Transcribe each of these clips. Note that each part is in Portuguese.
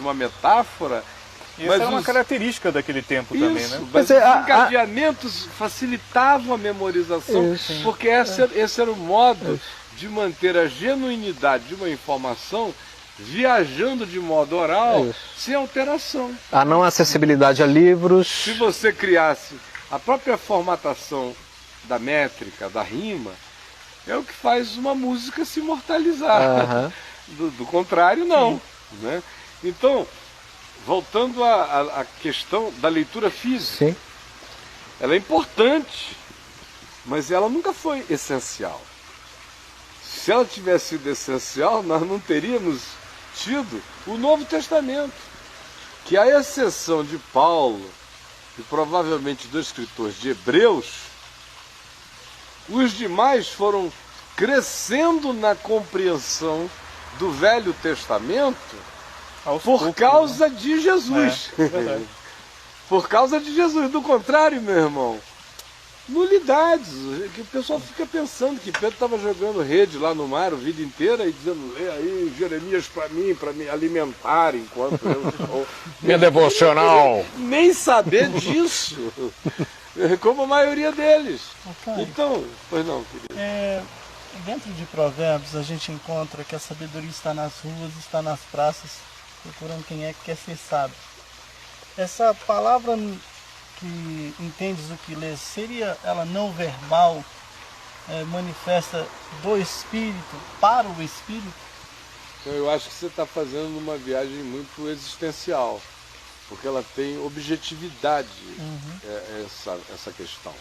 uma metáfora. Isso era uma característica daquele tempo também, né? Mas os encadeamentos facilitavam a memorização, porque esse era o modo de manter a genuinidade de uma informação viajando de modo oral, sem alteração. A não acessibilidade a livros. Se você criasse a própria formatação da métrica, da rima, é o que faz uma música se imortalizar. Do contrário, não. Né? Então, voltando à questão da leitura física, ela é importante, mas ela nunca foi essencial. Se ela tivesse sido essencial, nós não teríamos tido o Novo Testamento, que a exceção de Paulo e provavelmente dos escritores de Hebreus, os demais foram crescendo na compreensão do Velho Testamento por causa de Jesus. Por causa de Jesus. Do contrário, meu irmão, nulidades. Que o pessoal fica pensando que Pedro estava jogando rede lá no mar a vida inteira e dizendo, lê aí Jeremias para me alimentar enquanto eu estou... Minha devocional. Nem saber disso. Como a maioria deles. Então, pois não, querido. Dentro de Provérbios a gente encontra que a sabedoria está nas ruas, está nas praças, procurando quem é que quer ser sábio. Essa palavra que entendes o que lês, seria ela não verbal, manifesta do Espírito para o Espírito? Então, eu acho que você está fazendo uma viagem muito existencial, porque ela tem objetividade, essa questão.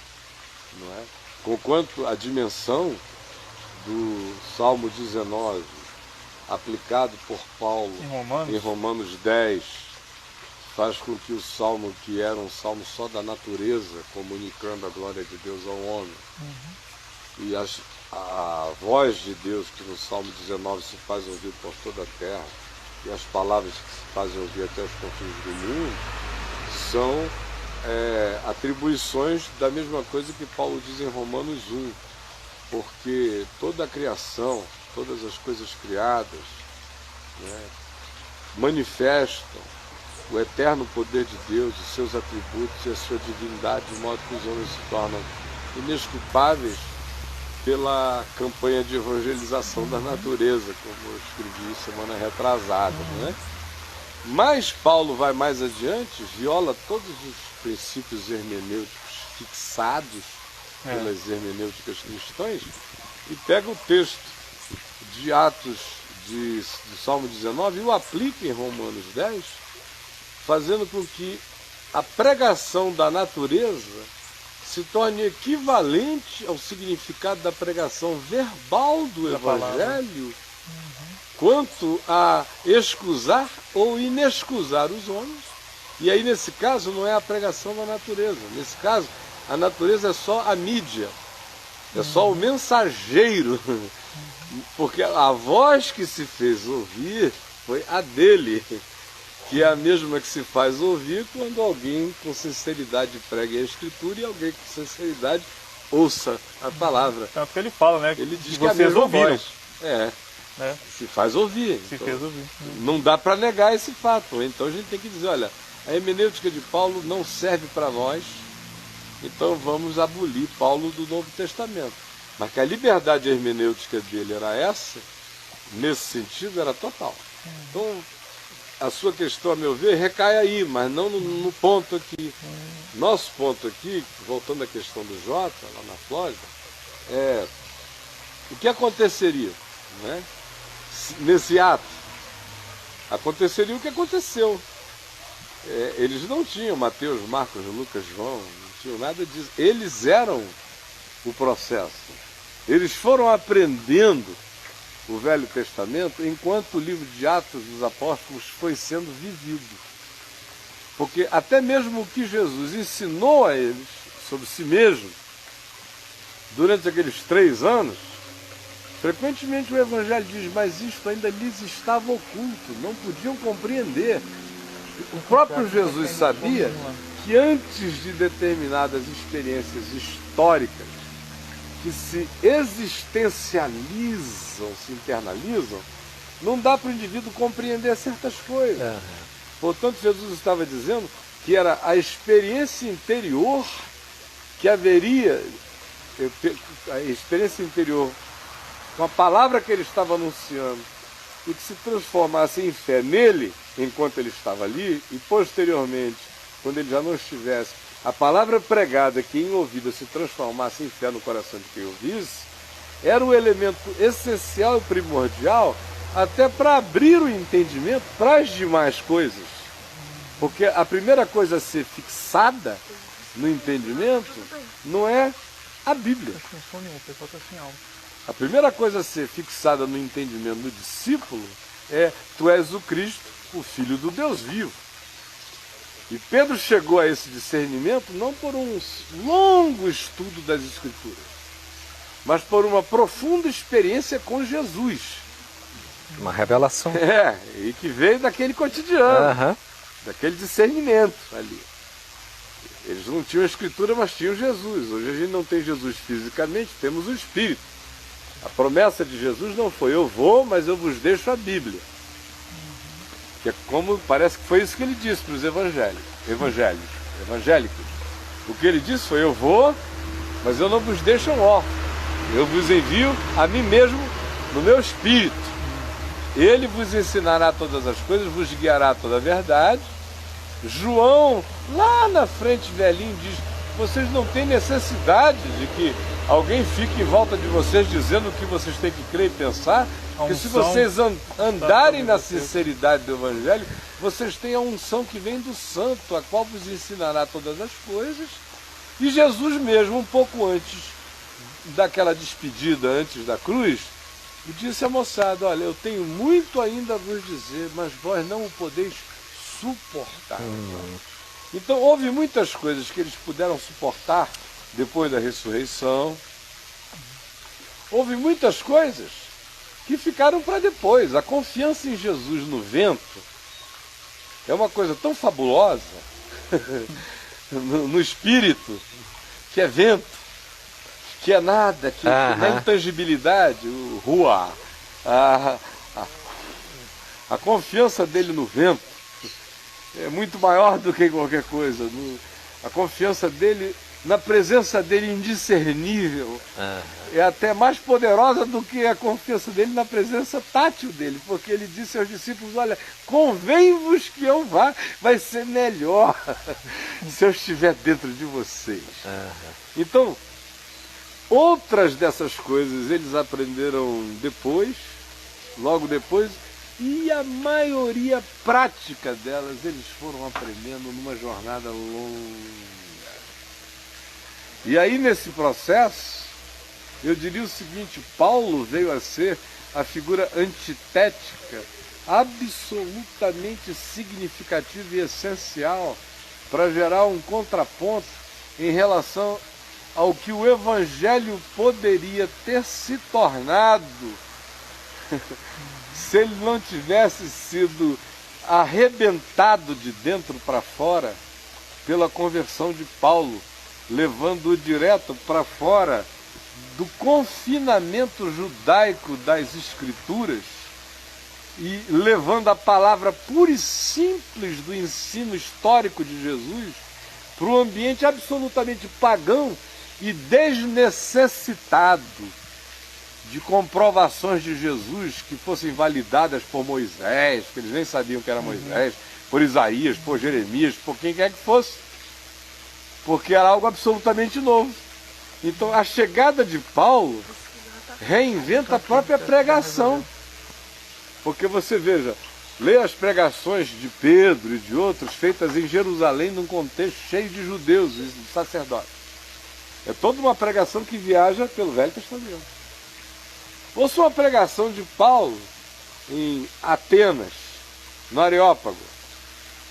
Não é? Conquanto a dimensão do Salmo 19, aplicado por Paulo em Romanos 10, faz com que o Salmo, que era um Salmo só da natureza, comunicando a glória de Deus ao homem, e a voz de Deus, que no Salmo 19 se faz ouvir por toda a terra, e as palavras que se fazem ouvir até os confins do mundo, são atribuições da mesma coisa que Paulo diz em Romanos 1, porque toda a criação, todas as coisas criadas, né, manifestam o eterno poder de Deus, os seus atributos e a sua divindade, de modo que os homens se tornam inesculpáveis pela campanha de evangelização da natureza, como eu escrevi semana retrasada. Né? Mas Paulo vai mais adiante, viola todos os princípios hermenêuticos fixados pelas hermenêuticas cristãs e pega o texto de Atos do Salmo 19 e o aplica em Romanos 10, fazendo com que a pregação da natureza se torne equivalente ao significado da pregação verbal do Evangelho, quanto a excusar ou inexcusar os homens. E aí, nesse caso, não é a pregação da natureza. Nesse caso, a natureza é só a mídia, é só o mensageiro, porque a voz que se fez ouvir foi a dele, que é a mesma que se faz ouvir quando alguém com sinceridade pregue a Escritura e alguém com sinceridade ouça a palavra. Tanto que ele fala, né? Ele diz que vocês é a mesma ouviram. voz. Se faz ouvir. Se então, fez ouvir. Não dá para negar esse fato. Então a gente tem que dizer, olha, a hermenêutica de Paulo não serve para nós, então vamos abolir Paulo do Novo Testamento. Mas que a liberdade hermenêutica dele era essa, nesse sentido era total. Então, a sua questão, a meu ver, recai aí, mas não no ponto aqui. Nosso ponto aqui, voltando à questão do Jota, lá na Flórida, o que aconteceria, né? Nesse ato? Aconteceria o que aconteceu. Eles não tinham Mateus, Marcos, Lucas, João, não tinham nada disso. Eles eram o processo. Eles foram aprendendo o Velho Testamento enquanto o livro de Atos dos Apóstolos foi sendo vivido. Porque até mesmo o que Jesus ensinou a eles sobre si mesmo, durante aqueles 3 anos, frequentemente o Evangelho diz, mas isto ainda lhes estava oculto, não podiam compreender. O próprio Jesus sabia que antes de determinadas experiências históricas que se existencializam, se internalizam, não dá para o indivíduo compreender certas coisas. Portanto, Jesus estava dizendo que era a experiência interior que haveria, a experiência interior com a palavra que ele estava anunciando, e que se transformasse em fé nele, enquanto ele estava ali, e posteriormente, quando ele já não estivesse, a palavra pregada que em ouvida se transformasse em fé no coração de quem ouvisse, era o elemento essencial e primordial até para abrir o entendimento para as demais coisas. Porque a primeira coisa a ser fixada no entendimento não é a Bíblia. A primeira coisa a ser fixada no entendimento do discípulo é: tu és o Cristo, o Filho do Deus vivo. E Pedro chegou a esse discernimento não por um longo estudo das Escrituras, mas por uma profunda experiência com Jesus. Uma revelação. E que veio daquele cotidiano, daquele discernimento ali. Eles não tinham a Escritura, mas tinham Jesus. Hoje a gente não tem Jesus fisicamente, temos o Espírito. A promessa de Jesus não foi: eu vou, mas eu vos deixo a Bíblia. Que é como, parece que foi isso que ele disse para os evangélicos. O que ele disse foi: eu vou, mas eu não vos deixo órfãos. Eu vos envio a mim mesmo no meu Espírito. Ele vos ensinará todas as coisas, vos guiará a toda a verdade. João, lá na frente, velhinho, diz: vocês não têm necessidade de que alguém fique em volta de vocês dizendo o que vocês têm que crer e pensar, porque se vocês andarem na sinceridade do Evangelho, vocês têm a unção que vem do Santo, a qual vos ensinará todas as coisas. E Jesus mesmo, um pouco antes daquela despedida, antes da cruz, disse à moçada: olha, eu tenho muito ainda a vos dizer, mas vós não o podeis suportar. Então houve muitas coisas que eles puderam suportar depois da ressurreição. Houve muitas coisas que ficaram para depois. A confiança em Jesus no vento é uma coisa tão fabulosa, no espírito, que é vento, que é nada, que na intangibilidade, o rua, a confiança dele no vento é muito maior do que qualquer coisa. A confiança dele, na presença dele indiscernível, é até mais poderosa do que a confiança dele na presença tátil dele, porque ele disse aos discípulos: olha, convém-vos que eu vá, vai ser melhor se eu estiver dentro de vocês. Então, outras dessas coisas eles aprenderam depois, logo depois, e a maioria prática delas eles foram aprendendo numa jornada longa. E aí, nesse processo, eu diria o seguinte: Paulo veio a ser a figura antitética, absolutamente significativa e essencial para gerar um contraponto em relação ao que o Evangelho poderia ter se tornado se ele não tivesse sido arrebentado de dentro para fora pela conversão de Paulo, levando-o direto para fora do confinamento judaico das Escrituras e levando a palavra pura e simples do ensino histórico de Jesus para um ambiente absolutamente pagão e desnecessitado de comprovações de Jesus que fossem validadas por Moisés, que eles nem sabiam que era Moisés, por Isaías, por Jeremias, por quem quer que fosse, porque era algo absolutamente novo. Então a chegada de Paulo reinventa a própria pregação, porque você veja, lê as pregações de Pedro e de outros feitas em Jerusalém num contexto cheio de judeus e de sacerdotes. É toda uma pregação que viaja pelo Velho Testamento. Ouça uma pregação de Paulo em Atenas, no Areópago.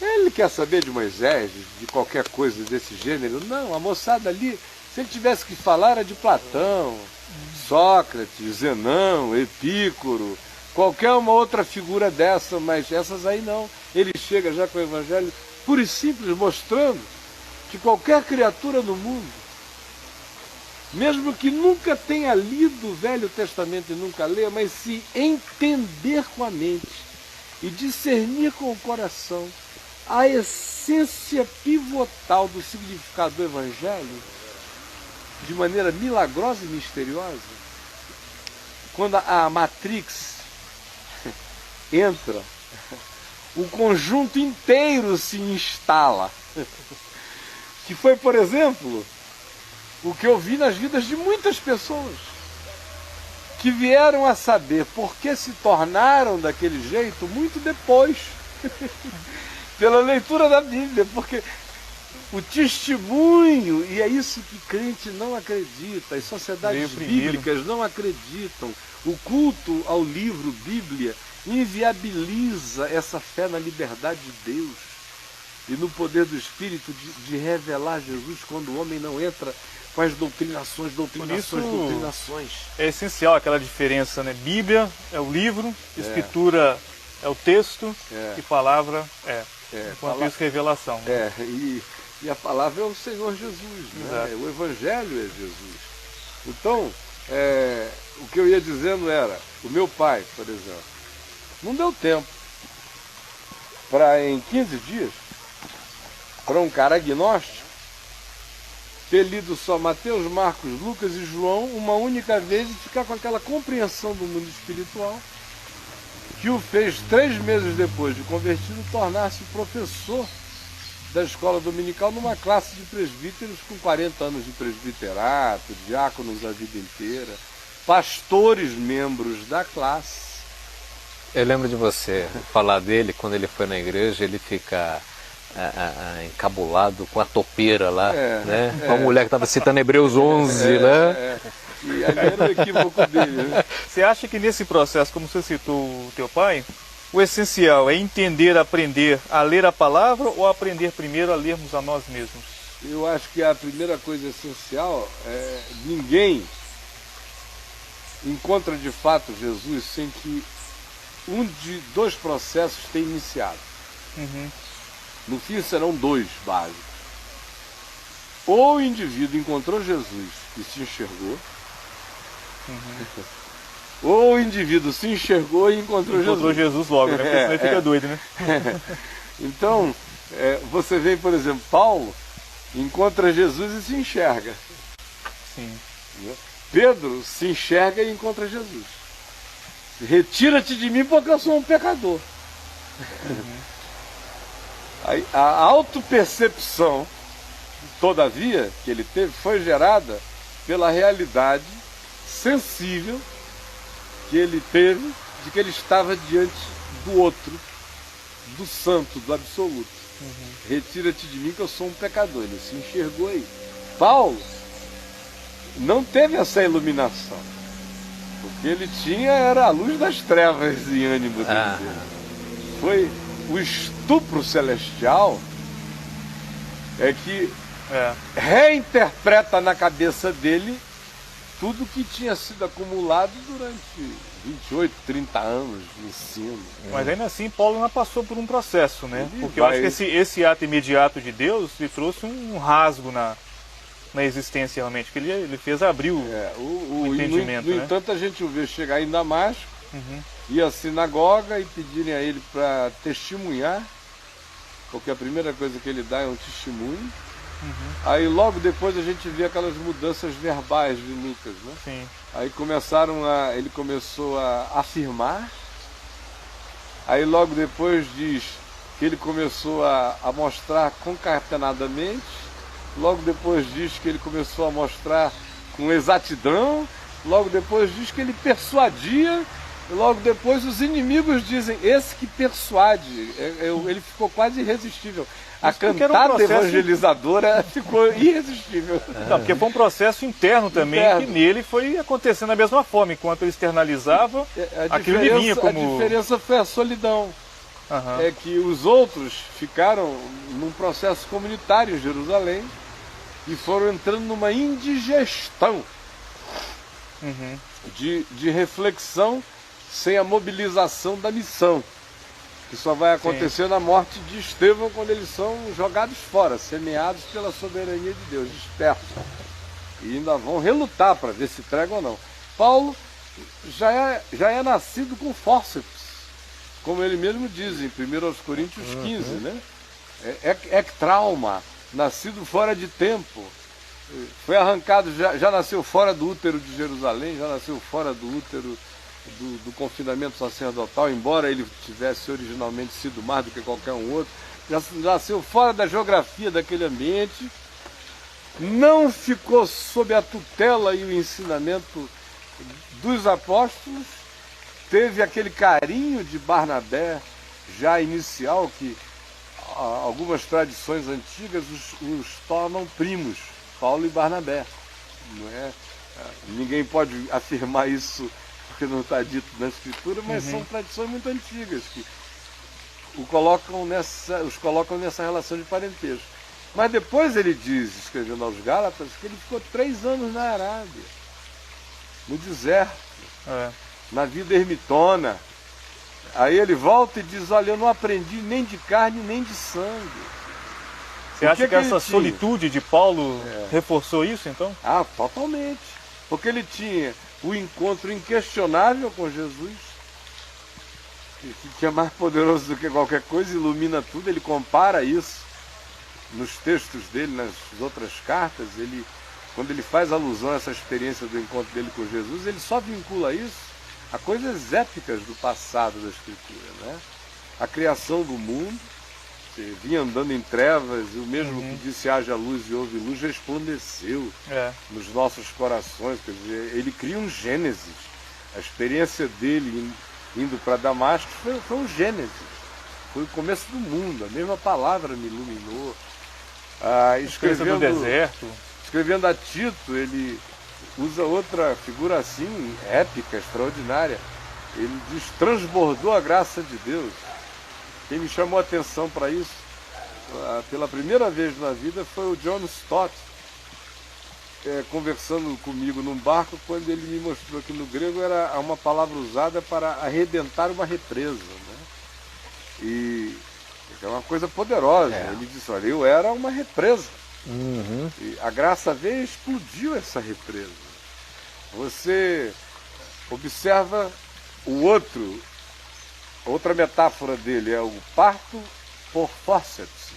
Ele quer saber de Moisés, de qualquer coisa desse gênero? Não, a moçada ali, se ele tivesse que falar, era de Platão, Sócrates, Zenão, Epícoro, qualquer uma outra figura dessa, mas essas aí não. Ele chega já com o Evangelho puro e simples, mostrando que qualquer criatura no mundo, mesmo que nunca tenha lido o Velho Testamento e nunca leia, mas se entender com a mente e discernir com o coração a essência pivotal do significado do Evangelho, de maneira milagrosa e misteriosa, quando a Matrix entra, o conjunto inteiro se instala. Que foi, por exemplo, o que eu vi nas vidas de muitas pessoas, que vieram a saber por que se tornaram daquele jeito muito depois, pela leitura da Bíblia, porque o testemunho, e é isso que crente não acredita, as sociedades bíblicas não acreditam, o culto ao livro Bíblia inviabiliza essa fé na liberdade de Deus e no poder do Espírito de revelar Jesus quando o homem não entra com as doutrinações. É essencial aquela diferença, né? Bíblia é o livro, Escritura é o texto e palavra enquanto isso, revelação. Né? E a palavra é o Senhor Jesus, né? O Evangelho é Jesus. Então, o que eu ia dizendo era, o meu pai, por exemplo, não deu tempo para em 15 dias, para um cara agnóstico, ter lido só Mateus, Marcos, Lucas e João uma única vez e ficar com aquela compreensão do mundo espiritual que o fez 3 meses depois de convertido tornar-se professor da escola dominical numa classe de presbíteros com 40 anos de presbiterato, diáconos a vida inteira, pastores membros da classe. Eu lembro de você falar dele, quando ele foi na igreja, ele fica encabulado com a topeira lá, né? Com a mulher que estava citando Hebreus 11, né? E ali era o equívoco dele. Né? Você acha que nesse processo, como você citou o teu pai, o essencial é entender, aprender a ler a palavra ou aprender primeiro a lermos a nós mesmos? Eu acho que a primeira coisa essencial é ninguém encontra de fato Jesus sem que um de 2 processos tenha iniciado. No fim serão 2 básicos. Ou o indivíduo encontrou Jesus e se enxergou, ou o indivíduo se enxergou e encontrou Jesus logo, né? Porque senão ele fica doido, né? Então, você vê, por exemplo, Paulo encontra Jesus e se enxerga. Sim. Pedro se enxerga e encontra Jesus. Retira-te de mim porque eu sou um pecador. A autopercepção, todavia, que ele teve, foi gerada pela realidade sensível que ele teve de que ele estava diante do outro, do santo, do absoluto. Retira-te de mim que eu sou um pecador. Ele se enxergou aí. Paulo não teve essa iluminação, porque ele era a luz das trevas em ânimo dele. Foi o estupro celestial que reinterpreta na cabeça dele tudo que tinha sido acumulado durante 28, 30 anos de ensino. Mas ainda assim, Paulo não passou por um processo, né? Porque eu acho que esse ato imediato de Deus lhe trouxe um rasgo na existência realmente, que ele fez abrir o entendimento. No entanto, a gente o vê chegar em Damasco, ir à sinagoga e pedirem a ele para testemunhar, porque a primeira coisa que ele dá é um testemunho. Aí logo depois a gente vê aquelas mudanças verbais de Lucas, né? Sim. Aí ele começou a afirmar, aí logo depois diz que ele começou a mostrar concatenadamente, logo depois diz que ele começou a mostrar com exatidão, logo depois diz que ele persuadia, e logo depois os inimigos dizem, esse que persuade, ele ficou quase irresistível. A cantada evangelizadora ficou irresistível. Não, porque foi um processo interno também, que nele foi acontecendo da mesma forma, enquanto ele externalizava, aquilo lhe vinha como... A diferença foi a solidão. É que os outros ficaram num processo comunitário em Jerusalém e foram entrando numa indigestão de reflexão sem a mobilização da missão, que só vai acontecer na morte de Estevão, quando eles são jogados fora, semeados pela soberania de Deus, dispersos. E ainda vão relutar para ver se trega ou não. Paulo já é nascido com fórceps, como ele mesmo diz em 1 Coríntios 15, né? ectrauma, nascido fora de tempo. Foi arrancado, já nasceu fora do útero de Jerusalém, já nasceu fora do útero do confinamento sacerdotal, embora ele tivesse originalmente sido mais do que qualquer um outro, já nasceu fora da geografia daquele ambiente, não ficou sob a tutela e o ensinamento dos apóstolos, teve aquele carinho de Barnabé já inicial, que algumas tradições antigas os tornam primos, Paulo e Barnabé. Não é? Ninguém pode afirmar isso porque não está dito na Escritura, mas são tradições muito antigas que os colocam nessa relação de parentesco. Mas depois ele diz, escrevendo aos Gálatas, que ele ficou 3 anos na Arábia, no deserto, na vida ermitona. Aí ele volta e diz, olha, eu não aprendi nem de carne nem de sangue. Você acha que essa solitude de Paulo reforçou isso, então? Ah, totalmente. Porque ele tinha o encontro inquestionável com Jesus, que é mais poderoso do que qualquer coisa, ilumina tudo. Ele compara isso nos textos dele, nas outras cartas. Quando ele faz alusão a essa experiência do encontro dele com Jesus, ele só vincula isso a coisas épicas do passado da Escritura, né? A criação do mundo, que vinha andando em trevas, e o mesmo que disse haja luz e houve luz, resplandeceu nos nossos corações. Quer dizer, ele cria um Gênesis. A experiência dele indo para Damasco foi um Gênesis, foi o começo do mundo. A mesma palavra me iluminou. Escrevendo do deserto. Escrevendo a Tito, ele usa outra figura assim, épica, extraordinária. Ele diz, transbordou a graça de Deus. Quem me chamou a atenção para isso, pela primeira vez na vida, foi o John Stott, conversando comigo num barco, quando ele me mostrou que no grego era uma palavra usada para arrebentar uma represa, né? E é uma coisa poderosa. Ele disse, olha, eu era uma represa. E a graça veio e explodiu essa represa. Você observa o outro, outra metáfora dele é o parto por fórceps.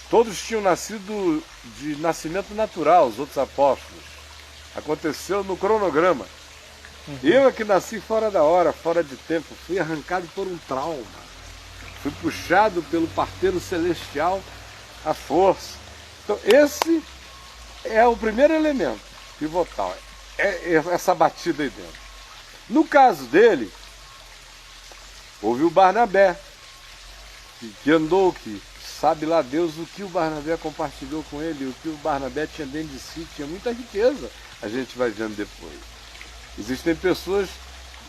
Todos tinham nascido de nascimento natural, os outros apóstolos. Aconteceu no cronograma. Eu é que nasci fora da hora, fora de tempo, fui arrancado por um trauma. Fui puxado pelo parteiro celestial à força. Então esse é o primeiro elemento pivotal, essa batida aí dentro. No caso dele, houve o Barnabé, que andou, que sabe lá Deus o que o Barnabé compartilhou com ele, o que o Barnabé tinha dentro de si, tinha muita riqueza, a gente vai vendo depois. Existem pessoas,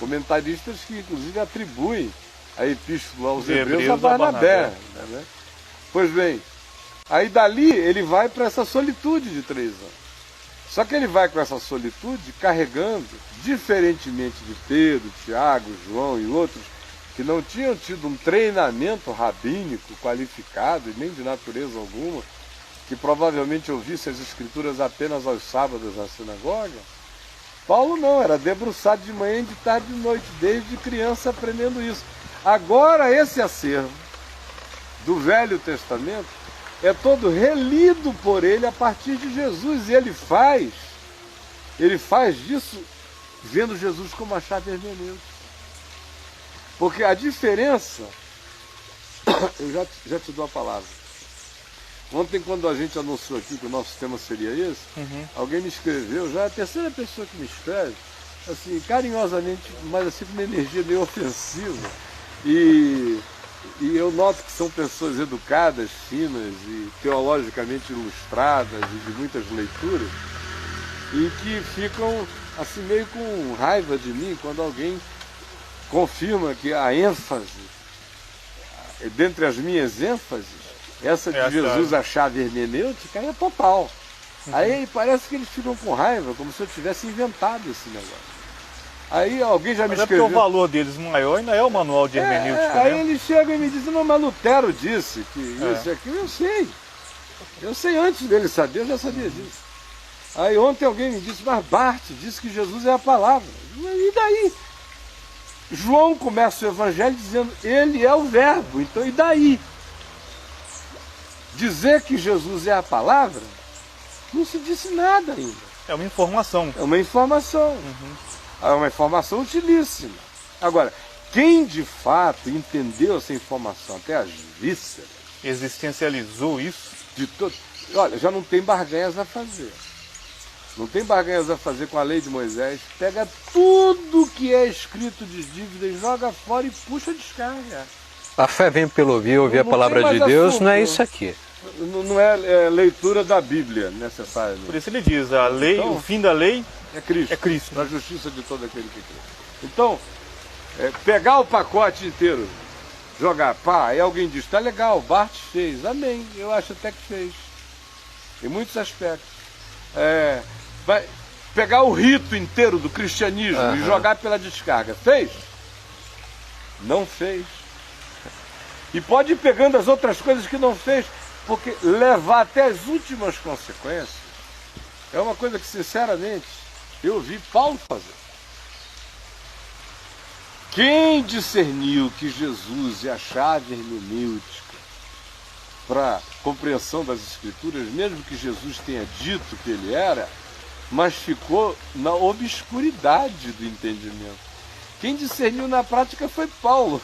comentaristas, que inclusive atribuem a epístola aos Hebreus a Barnabé. Né? Pois bem, aí dali ele vai para essa solitude de 3 anos. Só que ele vai com essa solitude carregando, diferentemente de Pedro, Tiago, João e outros, que não tinham tido um treinamento rabínico qualificado, e nem de natureza alguma, que provavelmente ouvisse as escrituras apenas aos sábados na sinagoga. Paulo não, era debruçado de manhã, de tarde e de noite, desde criança aprendendo isso. Agora esse acervo do Velho Testamento é todo relido por ele a partir de Jesus, e ele faz disso vendo Jesus como a chave hermenêutica. Porque a diferença, eu já te dou a palavra. Ontem, quando a gente anunciou aqui que o nosso tema seria esse, alguém me escreveu, já é a terceira pessoa que me escreve, assim, carinhosamente, mas assim com uma energia meio ofensiva. E eu noto que são pessoas educadas, finas e teologicamente ilustradas e de muitas leituras, e que ficam assim meio com raiva de mim quando alguém confirma que a ênfase, dentre as minhas ênfases, essa de Jesus, a chave hermenêutica, é total. Aí parece que eles ficam com raiva, como se eu tivesse inventado esse negócio. Aí alguém já me escreveu... Mas é porque o valor deles maior ainda é o manual de hermenêutica, Aí eles chegam e me dizem, não, mas Lutero disse que isso e aquilo. Eu sei. Eu sei antes dele saber, eu já sabia disso. Aí ontem alguém me disse, mas Bart disse que Jesus é a palavra. E daí? João começa o evangelho dizendo, ele é o verbo, então e daí? Dizer que Jesus é a palavra, não se disse nada ainda. É uma informação. É uma informação. É uma informação utilíssima. Agora, quem de fato entendeu essa informação até as vísceras, existencializou isso, olha, já não tem barganhas a fazer. Não tem barganhas a fazer com a lei de Moisés. Pega tudo que é escrito de dívida e joga fora e puxa a descarga. A fé vem pelo ouvir a palavra de Deus, assunto. Não é isso aqui. Não é leitura da Bíblia necessária. Por isso ele diz, a lei, então, o fim da lei é Cristo. É Cristo. A justiça de todo aquele que crê. Então, pegar o pacote inteiro, jogar, aí alguém diz, tá legal, Bart fez, amém, eu acho até que fez. Em muitos aspectos. Vai pegar o rito inteiro do cristianismo e jogar pela descarga. Fez? Não fez. E pode ir pegando as outras coisas que não fez, porque levar até as últimas consequências é uma coisa que, sinceramente, eu vi Paulo fazer. Quem discerniu que Jesus é a chave hermenêutica para a compreensão das Escrituras, mesmo que Jesus tenha dito que ele era, mas ficou na obscuridade do entendimento. Quem discerniu na prática foi Paulo,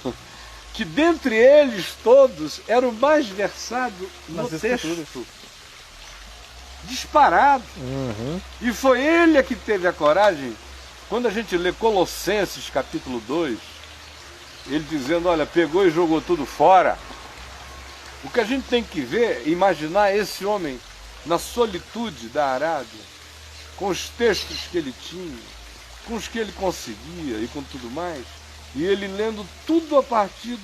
que dentre eles todos era o mais versado no texto. Disparado. E foi ele que teve a coragem, quando a gente lê Colossenses capítulo 2, ele dizendo, olha, pegou e jogou tudo fora. O que a gente tem que ver, imaginar esse homem na solitude da Arábia, com os textos que ele tinha, com os que ele conseguia e com tudo mais, e ele lendo tudo a partir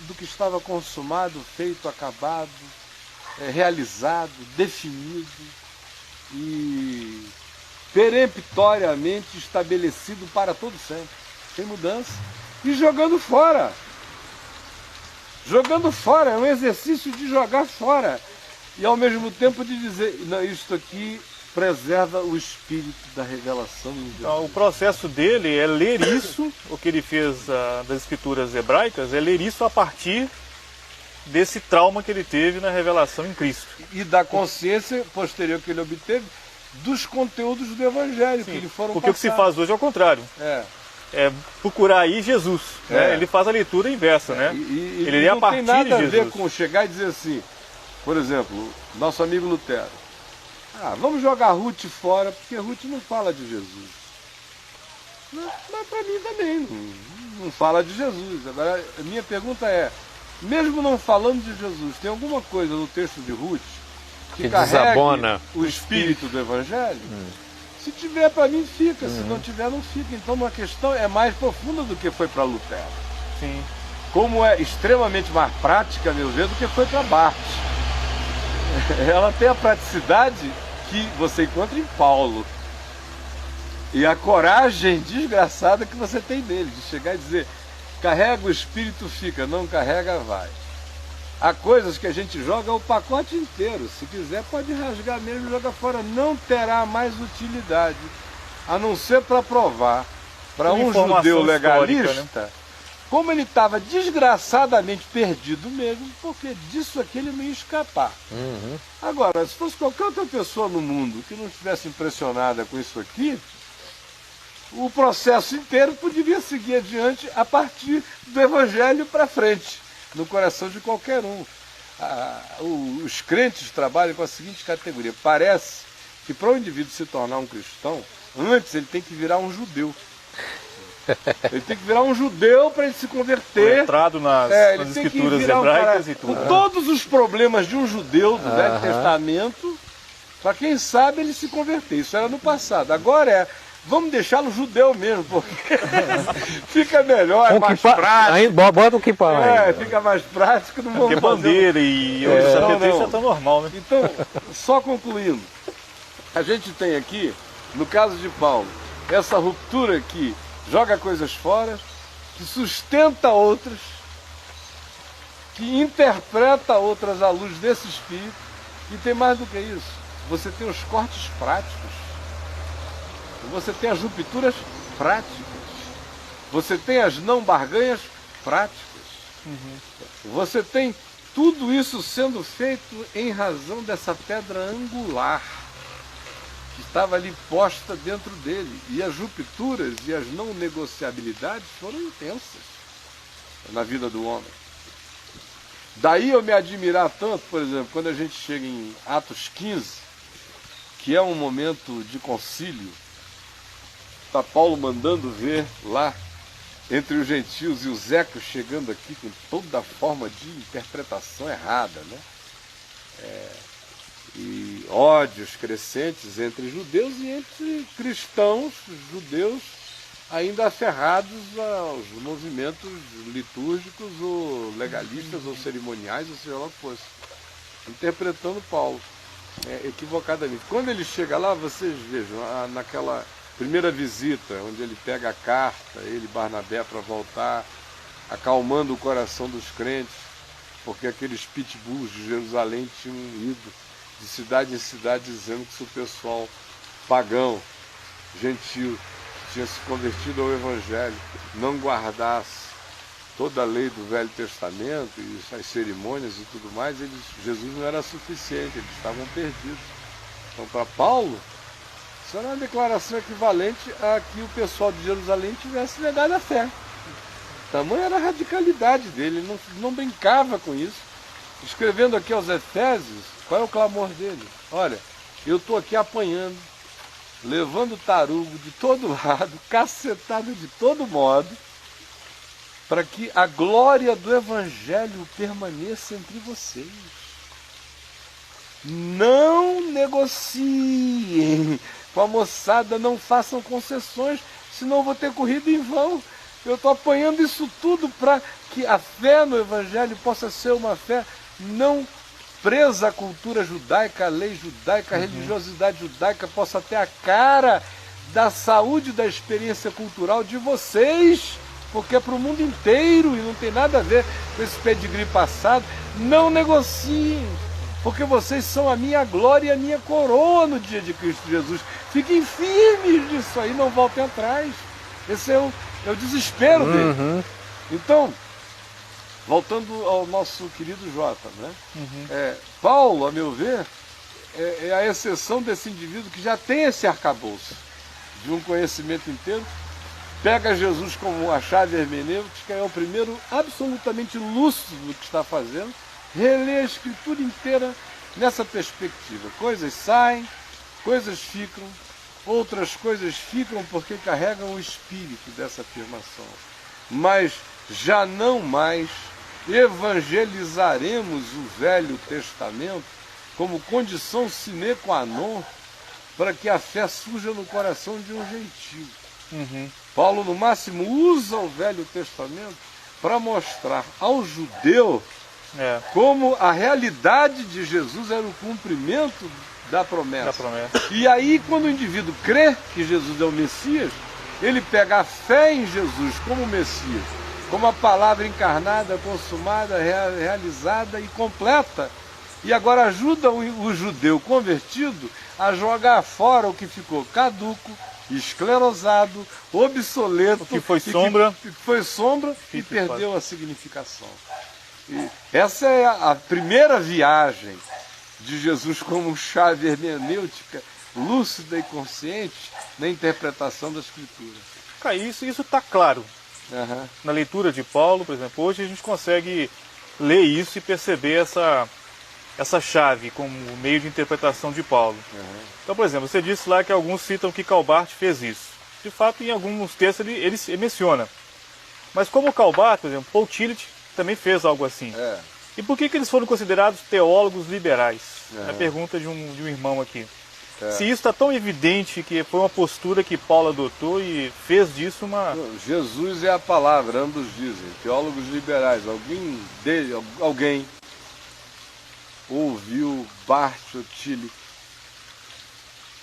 do que estava consumado, feito, acabado, realizado, definido e peremptoriamente estabelecido para todo sempre, sem mudança, e jogando fora. Jogando fora, é um exercício de jogar fora. E ao mesmo tempo de dizer, não, isto aqui preserva o espírito da revelação em Deus. Então, o processo dele é ler isso, o que ele fez das escrituras hebraicas, é ler isso a partir desse trauma que ele teve na revelação em Cristo. E da consciência posterior que ele obteve dos conteúdos do Evangelho, que lhe foram porque passados. O que se faz hoje é o contrário. É procurar aí Jesus. Né? Ele faz a leitura inversa. Né? Ele lê a partir de Jesus. Não tem nada a ver com chegar e dizer assim, por exemplo, nosso amigo Lutero. Vamos jogar Ruth fora, porque Ruth não fala de Jesus. Mas para mim também não fala de Jesus. Agora, a minha pergunta é, mesmo não falando de Jesus, tem alguma coisa no texto de Ruth que carregue desabona o espírito do Evangelho? Se tiver, para mim fica, se não tiver, não fica. Então uma questão é mais profunda do que foi para Lutero. Sim. Como é extremamente mais prática, a meu ver, do que foi para Bart. Ela tem a praticidade que você encontra em Paulo. E a coragem desgraçada que você tem dele, de chegar e dizer, carrega o espírito, fica, não carrega, vai. Há coisas que a gente joga o pacote inteiro. Se quiser, pode rasgar mesmo e jogar fora. Não terá mais utilidade, a não ser para provar para um judeu legalista, né? Como ele estava desgraçadamente perdido mesmo, porque disso aqui ele não ia escapar. Agora, se fosse qualquer outra pessoa no mundo que não estivesse impressionada com isso aqui, o processo inteiro poderia seguir adiante a partir do Evangelho para frente, no coração de qualquer um. Os crentes trabalham com a seguinte categoria. Parece que para o indivíduo se tornar um cristão, antes ele tem que virar um judeu. Ele tem que virar um judeu para ele se converter. Entrado nas escrituras hebraicas e tudo. Com todos os problemas de um judeu do Velho Testamento, para quem sabe ele se converter. Isso era no passado. Agora vamos deixá-lo judeu mesmo, porque fica melhor, é mais prático. Bota o kippah lá. Fica mais prático. Não vamos porque bandeira e isso é tão normal, né? Então, só concluindo, a gente tem aqui, no caso de Paulo, essa ruptura que joga coisas fora, que sustenta outras, que interpreta outras à luz desse espírito, e tem mais do que isso. Você tem os cortes práticos, você tem as rupturas práticas, você tem as não barganhas práticas, você tem Tudo isso sendo feito em razão dessa pedra angular que estava ali posta dentro dele. E as rupturas e as não negociabilidades foram intensas na vida do homem. Daí eu me admirar tanto, por exemplo, quando a gente chega em Atos 15, que é um momento de concílio, está Paulo mandando ver lá, entre os gentios e os ecos chegando aqui com toda forma de interpretação errada, né? E ódios crescentes entre judeus e entre cristãos, judeus, ainda aferrados aos movimentos litúrgicos ou legalistas ou cerimoniais, ou seja lá o que fosse, interpretando Paulo equivocadamente. Quando ele chega lá, vocês vejam, naquela primeira visita, onde ele pega a carta, ele e Barnabé, para voltar, acalmando o coração dos crentes, porque aqueles pitbulls de Jerusalém tinham ido de cidade em cidade dizendo que se o pessoal pagão, gentil, tinha se convertido ao Evangelho, não guardasse toda a lei do Velho Testamento e as cerimônias e tudo mais, Jesus não era suficiente, eles estavam perdidos. Então, para Paulo, isso era uma declaração equivalente a que o pessoal de Jerusalém tivesse negado a fé. Tamanha era a radicalidade dele, ele não brincava com isso. Escrevendo aqui aos Efésios, qual é o clamor dele? Olha, eu estou aqui apanhando, levando tarugo de todo lado, cacetado de todo modo, para que a glória do Evangelho permaneça entre vocês. Não negociem com a moçada, não façam concessões, senão eu vou ter corrido em vão. Eu estou apanhando isso tudo para que a fé no Evangelho possa ser uma fé não presa à cultura judaica, à lei judaica, à religiosidade judaica, possa ter a cara da saúde da experiência cultural de vocês, porque é para o mundo inteiro e não tem nada a ver com esse pedigree passado. Não negociem, porque vocês são a minha glória e a minha coroa no dia de Cristo Jesus. Fiquem firmes nisso aí, não voltem atrás. Esse é o desespero dele. Então, voltando ao nosso querido Jota, né? Paulo, a meu ver, é a exceção desse indivíduo que já tem esse arcabouço de um conhecimento inteiro, pega Jesus como a chave hermenêutica, é o primeiro absolutamente lúcido do que está fazendo, relê a Escritura inteira nessa perspectiva. Coisas saem, coisas ficam, outras coisas ficam porque carregam o espírito dessa afirmação. Mas já não mais evangelizaremos o Velho Testamento como condição sine qua non para que a fé surja no coração de um gentio. Paulo, no máximo, usa o Velho Testamento para mostrar ao judeu como a realidade de Jesus era o cumprimento da promessa. E aí, quando o indivíduo crê que Jesus é o Messias, ele pega a fé em Jesus como Messias, como a palavra encarnada, consumada, realizada e completa, e agora ajuda o judeu convertido a jogar fora o que ficou caduco, esclerosado, obsoleto, o que foi sombra, e perdeu a significação. E essa é a primeira viagem de Jesus como chave hermenêutica lúcida e consciente na interpretação da Escritura. Cara, isso está claro. Na leitura de Paulo, por exemplo, hoje a gente consegue ler isso e perceber essa chave como meio de interpretação de Paulo. Então, por exemplo, você disse lá que alguns citam que Calbart fez isso. De fato, em alguns textos ele menciona. Mas como Calbart, por exemplo, Paul Tillich também fez algo assim. E por que eles foram considerados teólogos liberais? É a pergunta de um irmão aqui. Se isso está tão evidente que foi uma postura que Paulo adotou e fez disso uma... Jesus é a palavra, ambos dizem, teólogos liberais. Alguém ouviu Bartolomeu Tillich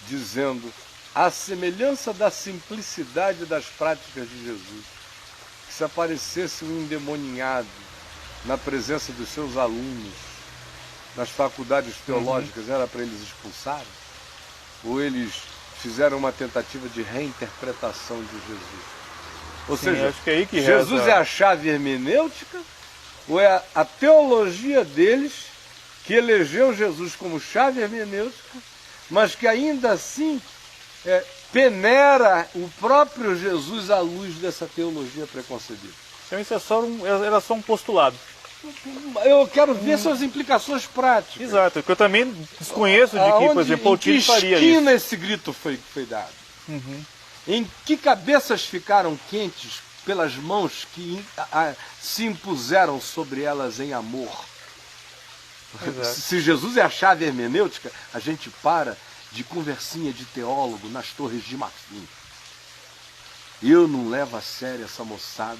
dizendo a semelhança da simplicidade das práticas de Jesus, que se aparecesse um endemoniado na presença dos seus alunos nas faculdades teológicas, era para eles expulsarem? Ou eles fizeram uma tentativa de reinterpretação de Jesus? Ou seja, acho que é aí que Jesus é a chave hermenêutica ou é a teologia deles que elegeu Jesus como chave hermenêutica, mas que ainda assim peneira o próprio Jesus à luz dessa teologia preconcebida. Então isso era só um postulado. Eu quero ver suas implicações práticas. Exato, porque eu também desconheço de que, por exemplo, Paul Tillich faria isso. Em que esquina esse grito foi dado? Em que cabeças ficaram quentes pelas mãos que se impuseram sobre elas em amor? Exato. Se Jesus é a chave hermenêutica, a gente para de conversinha de teólogo nas torres de marfim. Eu não levo a sério essa moçada.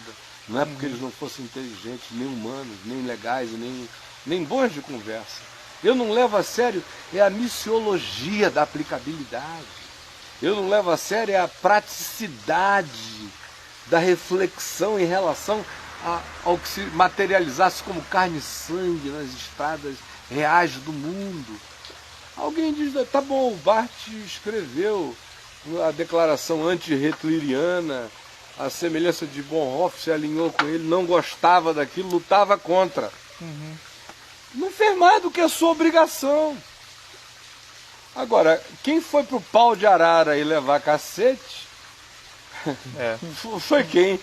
Não é porque eles não fossem inteligentes, nem humanos, nem legais, nem bons de conversa. Eu não levo a sério a missiologia da aplicabilidade. Eu não levo a sério a praticidade da reflexão em relação ao que se materializasse como carne e sangue nas estradas reais do mundo. Alguém diz, tá bom, o Barth escreveu a declaração anti-hitleriana, a semelhança de Bonhoeffer se alinhou com ele, não gostava daquilo, lutava contra. Não fez mais do que a sua obrigação. Agora, quem foi pro pau de arara e levar cacete, foi quem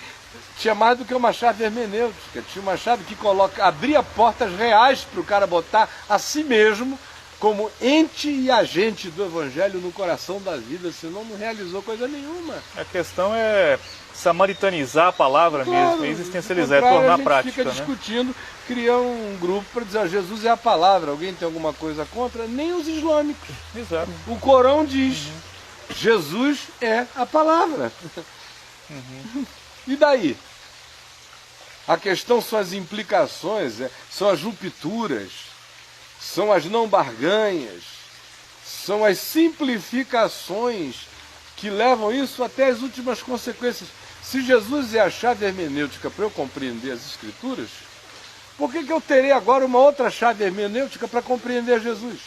tinha mais do que uma chave hermenêutica, tinha uma chave que abria portas reais para o cara botar a si mesmo como ente e agente do Evangelho no coração da vida, senão não realizou coisa nenhuma. A questão é samaritanizar a palavra mesmo, existencializar, tornar prática. A gente fica discutindo, criar um grupo para dizer, Jesus é a palavra, alguém tem alguma coisa contra? Nem os islâmicos. Exato. O Corão diz, Jesus é a palavra. E daí? A questão são as implicações, são as rupturas, são as não barganhas, são as simplificações que levam isso até as últimas consequências. Se Jesus é a chave hermenêutica para eu compreender as Escrituras, por que eu terei agora uma outra chave hermenêutica para compreender Jesus?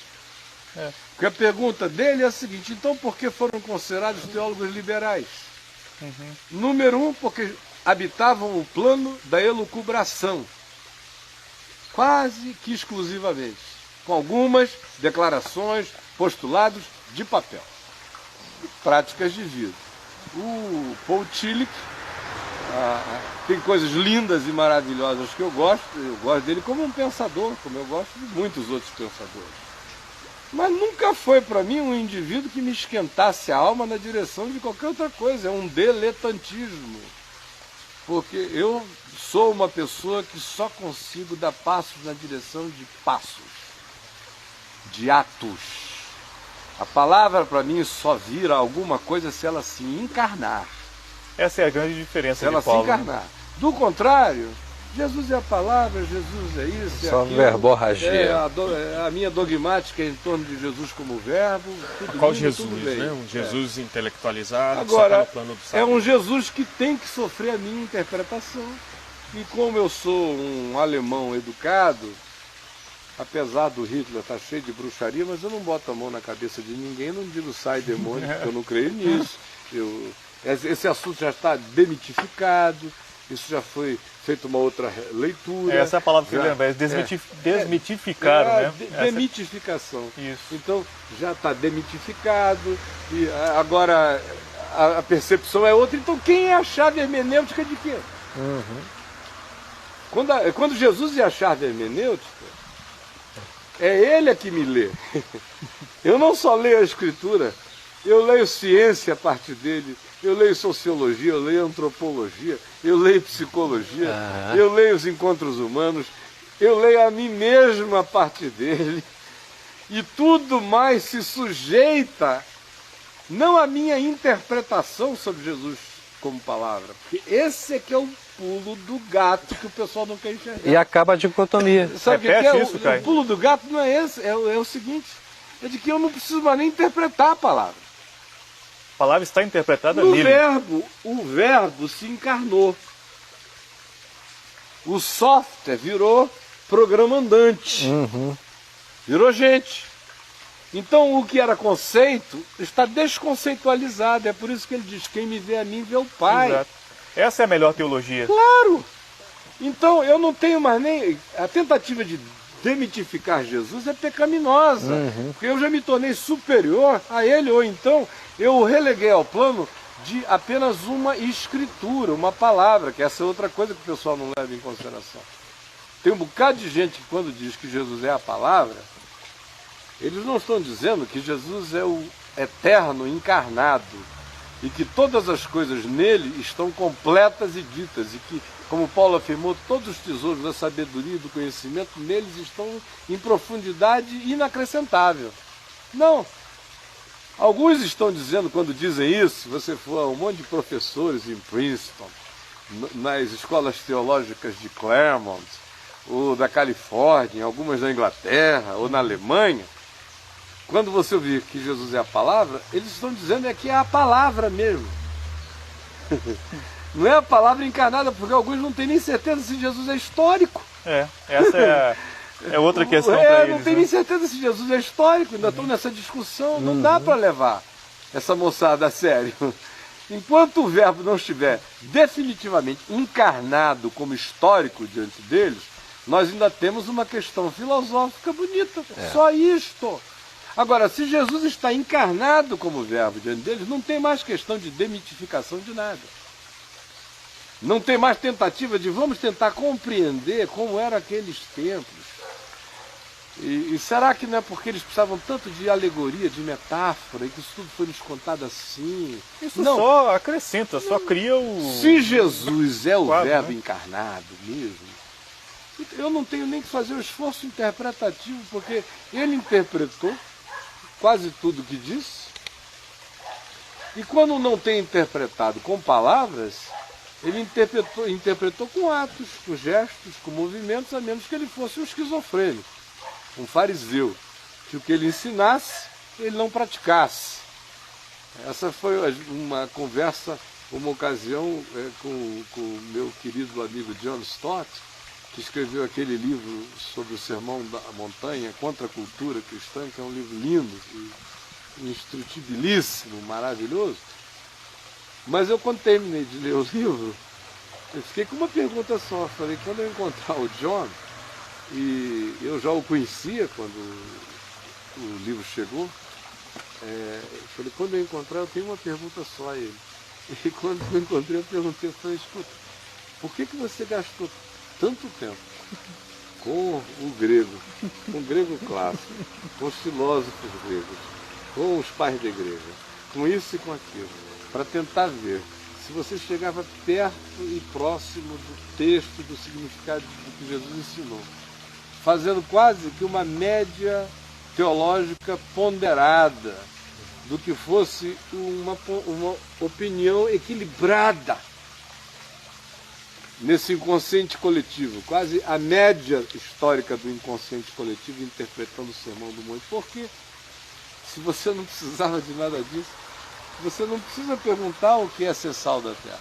Porque a pergunta dele é a seguinte, então por que foram considerados teólogos liberais? Número 1, porque habitavam o plano da elucubração, quase que exclusivamente, com algumas declarações, postulados de papel, práticas de vida. O Paul Tillich tem coisas lindas e maravilhosas que eu gosto dele como um pensador, como eu gosto de muitos outros pensadores. Mas nunca foi para mim um indivíduo que me esquentasse a alma na direção de qualquer outra coisa, é um diletantismo. Porque eu sou uma pessoa que só consigo dar passos na direção de passos, de atos. A palavra para mim só vira alguma coisa se ela se encarnar. Essa é a grande diferença se ela de Paulo. Se encarnar. Do contrário, Jesus é a palavra, Jesus é isso, só aquilo. Verborragia. A minha dogmática é em torno de Jesus como verbo. Qual Jesus, né? Um Jesus intelectualizado, agora, que só tá no plano do saber. É um Jesus que tem que sofrer a minha interpretação. E como eu sou um alemão educado, apesar do Hitler estar cheio de bruxaria, mas eu não boto a mão na cabeça de ninguém, não digo sai demônio, porque eu não creio nisso. Esse assunto já está demitificado, isso já foi feita uma outra leitura. Essa é a palavra que eu lembro, desmitificar, né? Demitificação. Isso. Então já está demitificado, e agora a percepção é outra. Então quem é a chave hermenêutica de quê? Quando Jesus é a chave hermenêutica, é ele a que me lê. Eu não só leio a Escritura, eu leio ciência a partir dele, eu leio sociologia, eu leio antropologia, eu leio psicologia, eu leio os encontros humanos, eu leio a mim mesmo a partir dele, e tudo mais se sujeita, não à minha interpretação sobre Jesus como palavra, porque esse é que é o pulo do gato que o pessoal não quer enxergar. E acaba a dicotomia. Sabe o que é? O pulo do gato não é esse, é o seguinte, é de que eu não preciso mais nem interpretar a palavra. A palavra está interpretada no nele. O verbo se encarnou. O software virou programa andante. Virou gente. Então o que era conceito está desconceitualizado. É por isso que ele diz, quem me vê a mim vê o Pai. Exato. Essa é a melhor teologia. Claro! Então eu não tenho mais nem... A tentativa de demitificar Jesus é pecaminosa, porque eu já me tornei superior a ele, ou então eu o releguei ao plano de apenas uma escritura, uma palavra, que essa é outra coisa que o pessoal não leva em consideração. Tem um bocado de gente que quando diz que Jesus é a palavra, eles não estão dizendo que Jesus é o eterno encarnado e que todas as coisas nele estão completas e ditas, e que, como Paulo afirmou, todos os tesouros da sabedoria e do conhecimento neles estão em profundidade inacrescentável. Não. Alguns estão dizendo, quando dizem isso, se você for a um monte de professores em Princeton, nas escolas teológicas de Claremont, ou da Califórnia, algumas da Inglaterra, ou na Alemanha, quando você ouvir que Jesus é a palavra, eles estão dizendo é que é a palavra mesmo. Não é a palavra encarnada, porque alguns não têm nem certeza se Jesus é histórico. Essa é outra questão para eles. Não tem nem certeza se Jesus é histórico, ainda estão nessa discussão, não dá para levar essa moçada a sério. Enquanto o verbo não estiver definitivamente encarnado como histórico diante deles, nós ainda temos uma questão filosófica bonita, só isto. Agora, se Jesus está encarnado como verbo diante deles, não tem mais questão de demitificação de nada. Não tem mais tentativa de vamos tentar compreender como eram aqueles templos. E será que não é porque eles precisavam tanto de alegoria, de metáfora, e que isso tudo foi nos contado assim? Isso não, só acrescenta, só cria o... Se Jesus é o verbo encarnado mesmo, eu não tenho nem que fazer o esforço interpretativo, porque ele interpretou quase tudo que disse, e quando não tem interpretado com palavras, ele interpretou com atos, com gestos, com movimentos, a menos que ele fosse um esquizofrênico, um fariseu, que o que ele ensinasse, ele não praticasse. Essa foi uma conversa, uma ocasião com o meu querido amigo John Stott, que escreveu aquele livro sobre o Sermão da Montanha, Contra a Cultura Cristã, que é um livro lindo, instrutibilíssimo, maravilhoso. Mas eu, quando terminei de ler o livro, eu fiquei com uma pergunta só. Falei, quando eu encontrar o John, e eu já o conhecia quando o livro chegou, eu falei, quando eu encontrar, eu tenho uma pergunta só a ele. E quando eu encontrei, eu perguntei, eu falei, escuta, por que você gastou tanto tempo com o grego clássico, com os filósofos gregos, com os pais da igreja, com isso e com aquilo, para tentar ver se você chegava perto e próximo do texto, do significado do que Jesus ensinou, fazendo quase que uma média teológica ponderada do que fosse uma opinião equilibrada nesse inconsciente coletivo, quase a média histórica do inconsciente coletivo interpretando o Sermão do Monte. Porque se você não precisava de nada disso, você não precisa perguntar o que é ser sal da terra.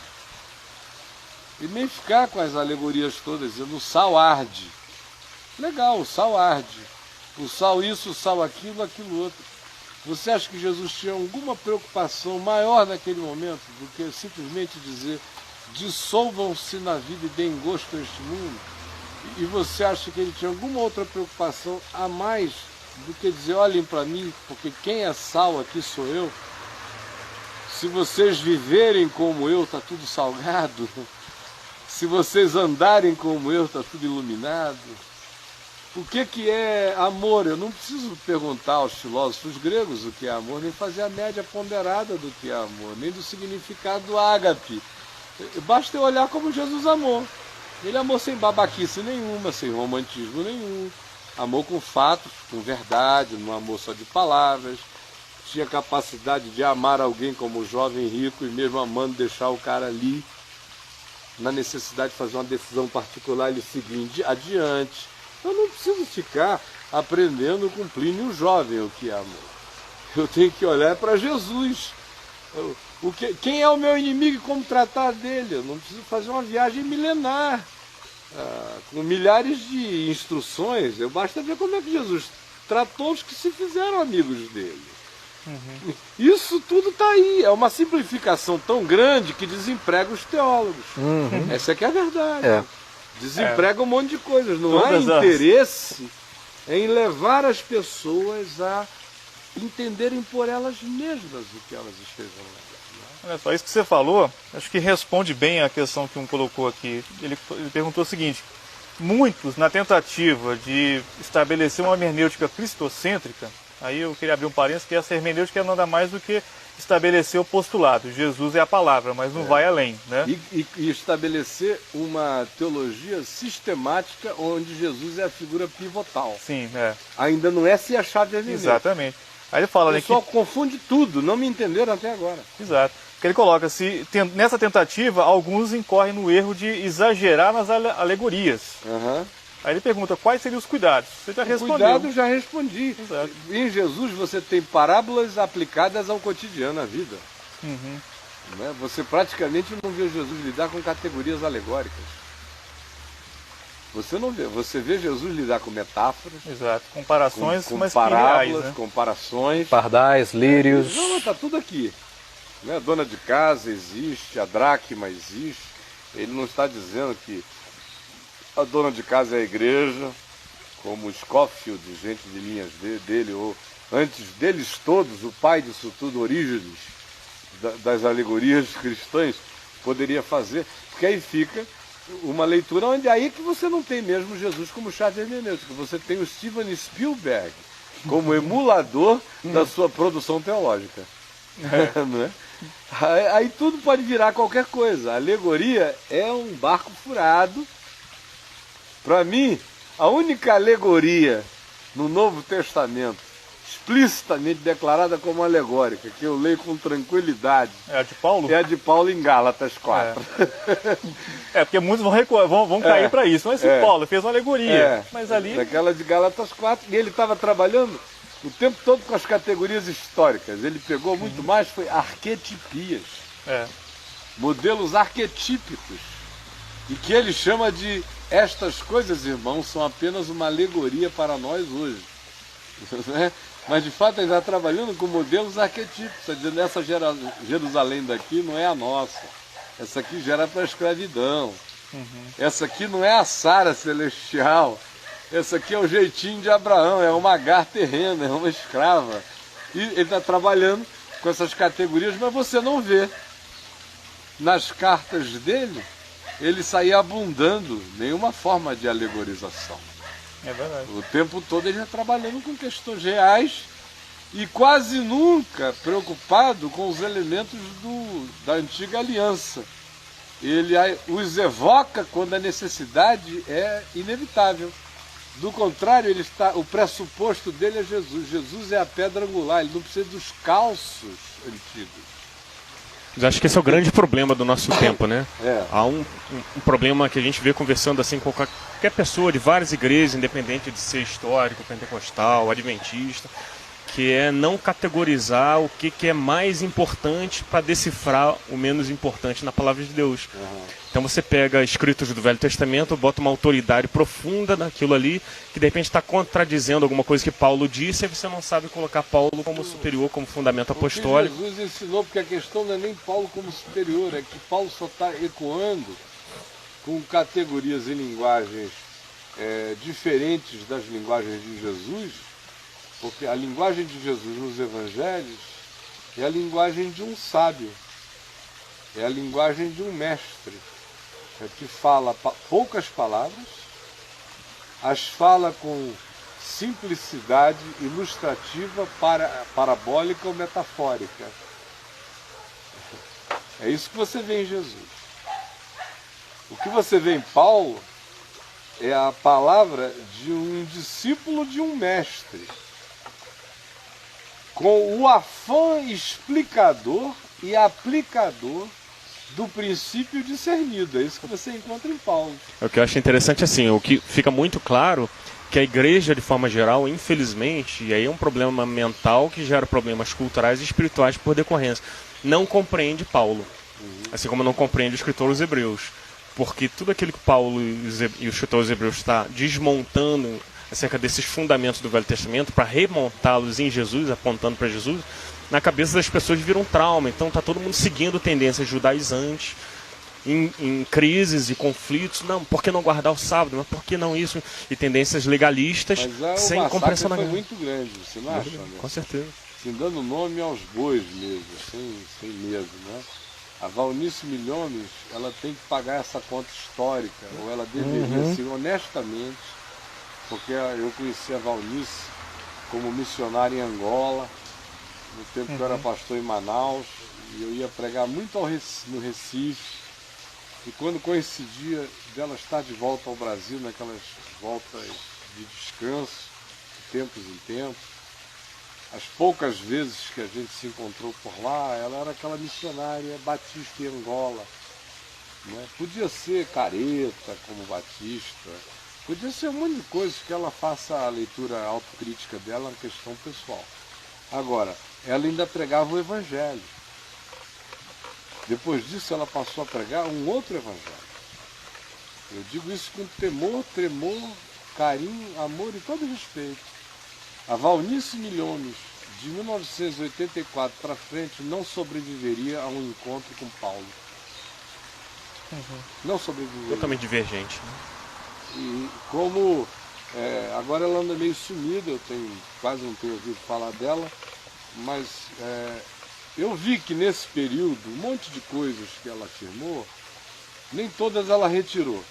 E nem ficar com as alegorias todas, dizendo o sal arde. Legal, o sal arde. O sal isso, o sal aquilo, aquilo outro. Você acha que Jesus tinha alguma preocupação maior naquele momento do que simplesmente dizer dissolvam-se na vida e deem gosto a este mundo? E você acha que ele tinha alguma outra preocupação a mais do que dizer, olhem para mim, porque quem é sal aqui sou eu? Se vocês viverem como eu, está tudo salgado. Se vocês andarem como eu, está tudo iluminado. O que é amor? Eu não preciso perguntar aos filósofos gregos o que é amor, nem fazer a média ponderada do que é amor, nem do significado do ágape. Basta eu olhar como Jesus amou. Ele amou sem babaquice nenhuma, sem romantismo nenhum. Amou com fatos, com verdade, não amou só de palavras. Tinha capacidade de amar alguém como o jovem rico e mesmo amando deixar o cara ali. Na necessidade de fazer uma decisão particular, ele seguir adiante. Eu não preciso ficar aprendendo com Plínio o jovem o que é amor. Eu tenho que olhar para Jesus. Quem é o meu inimigo e como tratar dele? Eu não preciso fazer uma viagem milenar, com milhares de instruções. Basta ver como é que Jesus tratou os que se fizeram amigos dele. Isso tudo está aí. É uma simplificação tão grande que desemprega os teólogos. Essa é que é a verdade. desemprega um monte de coisas. Não há interesse em levar as pessoas a entenderem por elas mesmas o que elas estejam lendo. Olha só, isso que você falou, acho que responde bem a questão que um colocou aqui. Ele perguntou o seguinte: muitos, na tentativa de estabelecer uma hermenêutica cristocêntrica, aí eu queria abrir um parênteses, que essa hermenêutica é nada mais do que estabelecer o postulado. Jesus é a palavra, mas não vai além, né? E estabelecer uma teologia sistemática onde Jesus é a figura pivotal. Sim, é. Ainda não é se a chave hermenêutica. Exatamente. Aí ele fala, o pessoal confunde tudo, não me entenderam até agora. Exato. Porque ele coloca, nessa tentativa, alguns incorrem no erro de exagerar nas alegorias. Uhum. Aí ele pergunta, quais seriam os cuidados? Você já respondeu. Cuidado, já respondi. Exato. Em Jesus você tem parábolas aplicadas ao cotidiano, à vida. Uhum. Né? Você praticamente não vê Jesus lidar com categorias alegóricas. Você não vê. Você vê Jesus lidar com metáforas. Exato. Comparações, com mas parábolas, reais, né? comparações. Pardais, lírios. Não, está tudo aqui. Né? A dona de casa existe, a dracma existe. Ele não está dizendo que a dona de casa é a igreja, como Scofield, gente de linhas dele, ou antes deles todos, o pai disso tudo, Orígenes, das alegorias cristãs, poderia fazer, porque aí fica uma leitura onde aí que você não tem mesmo Jesus como chave hermenêutica, você tem o Steven Spielberg como emulador da sua produção teológica. Não é? Aí tudo pode virar qualquer coisa. A alegoria é um barco furado. Para mim, a única alegoria no Novo Testamento explicitamente declarada como alegórica, que eu leio com tranquilidade, é a de Paulo? É a de Paulo em Gálatas 4. Porque muitos vão cair para isso. Mas Paulo fez uma alegoria. Mas ali... Daquela de Gálatas 4, e ele estava trabalhando o tempo todo com as categorias históricas. Ele pegou muito mais, foi arquetipias. Modelos arquetípicos. E que ele chama de estas coisas, irmãos, são apenas uma alegoria para nós hoje. Né? Mas de fato ele está trabalhando com modelos arquetípicos. Está dizendo, essa Jerusalém daqui não é a nossa. Essa aqui gera para a escravidão. Essa aqui não é a Sara celestial. Essa aqui é o jeitinho de Abraão, é uma Agar terrena, é uma escrava. E ele está trabalhando com essas categorias, mas você não vê nas cartas dele ele saía abundando nenhuma forma de alegorização. É verdade. O tempo todo ele ia trabalhando com questões reais e quase nunca preocupado com os elementos da antiga aliança. Ele os evoca quando a necessidade é inevitável. Do contrário, o pressuposto dele é Jesus. Jesus é a pedra angular, ele não precisa dos calços antigos. Mas acho que esse é o grande problema do nosso tempo, né? Há um problema que a gente vê conversando assim com qualquer pessoa de várias igrejas, independente de ser histórico, pentecostal, adventista, que é não categorizar o que é mais importante para decifrar o menos importante na palavra de Deus. Então você pega escritos do Velho Testamento, bota uma autoridade profunda naquilo ali, que de repente está contradizendo alguma coisa que Paulo disse, e você não sabe colocar Paulo como superior, como fundamento apostólico. O que Jesus ensinou, porque a questão não é nem Paulo como superior, é que Paulo só está ecoando com categorias e linguagens diferentes das linguagens de Jesus, porque a linguagem de Jesus nos evangelhos é a linguagem de um sábio, é a linguagem de um mestre, que fala poucas palavras, as fala com simplicidade ilustrativa, parabólica ou metafórica. É isso que você vê em Jesus. O que você vê em Paulo é a palavra de um discípulo de um mestre, com o afã explicador e aplicador do princípio discernido. É isso que você encontra em Paulo. O que eu acho interessante assim, o que fica muito claro que a igreja, de forma geral, infelizmente, e aí é um problema mental que gera problemas culturais e espirituais por decorrência, não compreende Paulo. Assim como não compreende o escritor os Hebreus. Porque tudo aquilo que Paulo e o escritor os Hebreus está desmontando acerca desses fundamentos do Velho Testamento para remontá-los em Jesus, apontando para Jesus, na cabeça das pessoas vira um trauma. Então está todo mundo seguindo tendências judaizantes, em crises e conflitos. Não, por que não guardar o sábado? Mas por que não isso? E tendências legalistas sem compreensão na graça. Mas foi muito grande, você não acha? Com certeza. Assim, dando nome aos bois mesmo, sem medo, né? A Valnice Milhomes, ela tem que pagar essa conta histórica, ou ela deveria, assim, honestamente, porque eu conheci a Valnice como missionária em Angola, no tempo que eu era pastor em Manaus, e eu ia pregar muito no Recife, e quando coincidia dela estar de volta ao Brasil, naquelas voltas de descanso, de tempos em tempos, as poucas vezes que a gente se encontrou por lá, ela era aquela missionária batista em Angola. Né? Podia ser careta como batista, podia ser um monte de coisas que ela faça a leitura autocrítica dela, uma questão pessoal. Agora, ela ainda pregava o Evangelho. Depois disso ela passou a pregar um outro Evangelho. Eu digo isso com temor, tremor, carinho, amor e todo respeito. A Valnice Milhomes, de 1984 para frente, não sobreviveria a um encontro com Paulo. Não sobreviveria. Totalmente divergente. Né? E como agora ela anda meio sumida, eu quase não tenho ouvido falar dela, mas eu vi que nesse período, um monte de coisas que ela afirmou, nem todas ela retirou.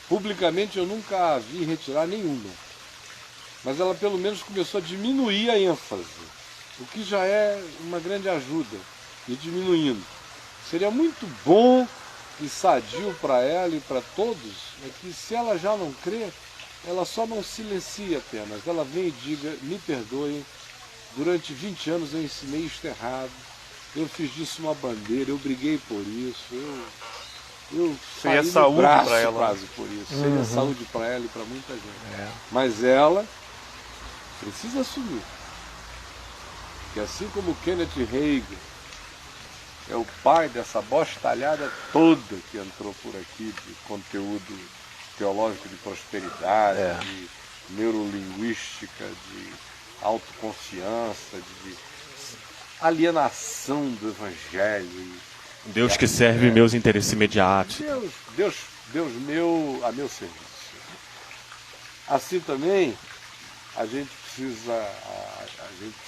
Publicamente eu nunca a vi retirar nenhuma. Mas ela pelo menos começou a diminuir a ênfase, o que já é uma grande ajuda, e diminuindo. Seria muito bom e sadio para ela e para todos, que se ela já não crê, ela só não silencie apenas, ela vem e diga, me perdoem, durante 20 anos eu ensinei isto errado, eu fiz disso uma bandeira, eu briguei por isso, eu seria saúde para ela. Quase por isso, seria saúde para ela e para muita gente. Mas ela precisa assumir que assim como Kenneth Hagin é o pai dessa bostalhada toda que entrou por aqui de conteúdo teológico de prosperidade, de neurolinguística, de autoconfiança, de alienação do evangelho. Deus que serve meus interesses imediatos. Deus a meu serviço. Assim também a gente precisa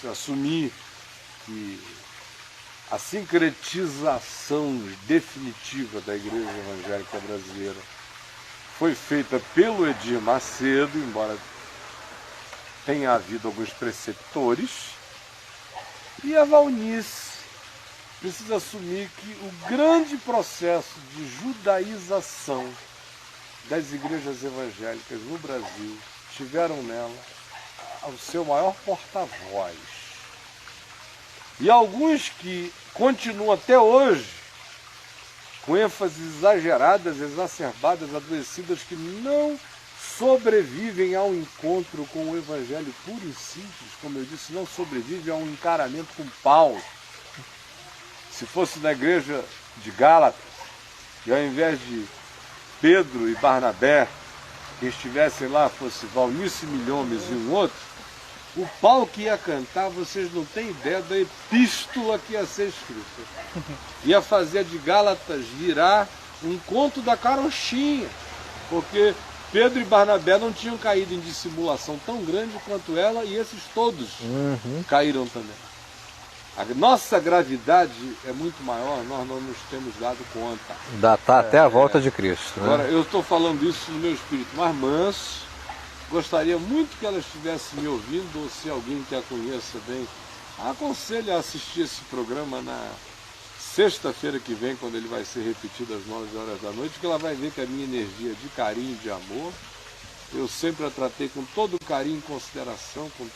assumir que a sincretização definitiva da Igreja Evangélica Brasileira foi feita pelo Edir Macedo, embora tenha havido alguns preceptores, e a Valnice precisa assumir que o grande processo de judaização das igrejas evangélicas no Brasil tiveram nela o seu maior porta-voz. E alguns que continuam até hoje com ênfases exageradas, exacerbadas, adoecidas, que não sobrevivem ao encontro com o evangelho puro e simples, como eu disse, não sobrevivem a um encaramento com Paulo. Se fosse na igreja de Gálatas, e ao invés de Pedro e Barnabé, que estivessem lá, fosse Valnice Milhomes e um outro, o Paulo que ia cantar, vocês não têm ideia da epístola que ia ser escrita. Ia fazer de Gálatas virar um conto da carochinha, porque Pedro e Barnabé não tinham caído em dissimulação tão grande quanto ela, e esses todos caíram também. A nossa gravidade é muito maior, nós não nos temos dado conta. Datar até a volta de Cristo. Né? Agora, eu estou falando isso no meu espírito mais manso, gostaria muito que ela estivesse me ouvindo, ou se alguém que a conheça bem, aconselho a assistir esse programa na sexta-feira que vem, quando ele vai ser repetido às 9 horas da noite, que ela vai ver que a minha energia de carinho, de amor, eu sempre a tratei com todo carinho e consideração, com todo